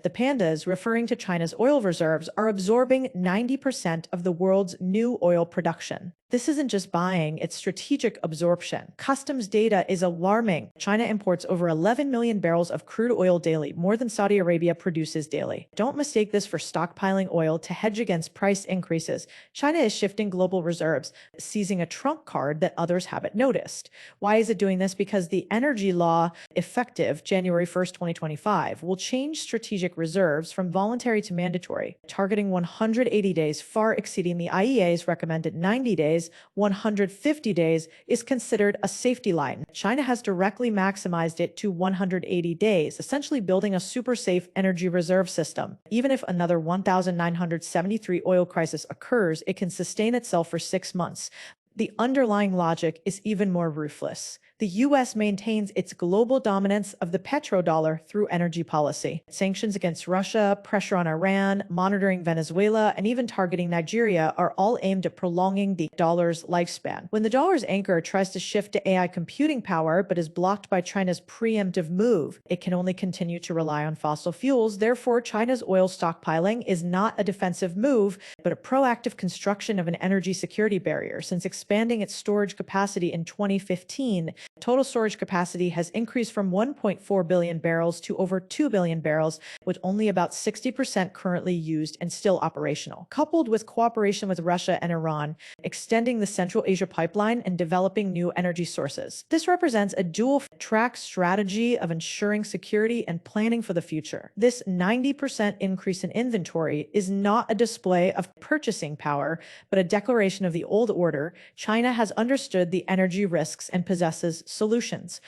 The pandas, referring to China's oil reserves, are absorbing 90% of the world's new oil production. This isn't just buying, it's strategic absorption. Customs data is alarming. China imports over 11 million barrels of crude oil daily, more than Saudi Arabia produces daily. Don't mistake this for stockpiling oil to hedge against price increases. China is shifting global reserves, seizing a trump card that others haven't noticed. Why is it doing this? Because the energy law, effective January 1st, 2025, will change strategic reserves from voluntary to mandatory, targeting 180 days, far exceeding the IEA's recommended 90 days. 150 days is considered a safety line. China has directly maximized it to 180 days, essentially building a super safe energy reserve system. Even if another 1,973 oil crisis occurs, it can sustain itself for 6 months. The underlying logic is even more ruthless. The U.S. maintains its global dominance of the petrodollar through energy policy. Sanctions against Russia, pressure on Iran, monitoring Venezuela, and even targeting Nigeria are all aimed at prolonging the dollar's lifespan. When the dollar's anchor tries to shift to AI computing power but is blocked by China's preemptive move, it can only continue to rely on fossil fuels. Therefore, China's oil stockpiling is not a defensive move, but a proactive construction of an energy security barrier. Since expanding its storage capacity in 2015, total storage capacity has increased from 1.4 billion barrels to over 2 billion barrels, with only about 60% currently used and still operational. Coupled with cooperation with Russia and Iran, extending the Central Asia pipeline and developing new energy sources. This represents a dual-track strategy of ensuring security and planning for the future. This 90% increase in inventory is not a display of purchasing power, but a declaration of the old order. China has understood the energy risks and possesses solutions.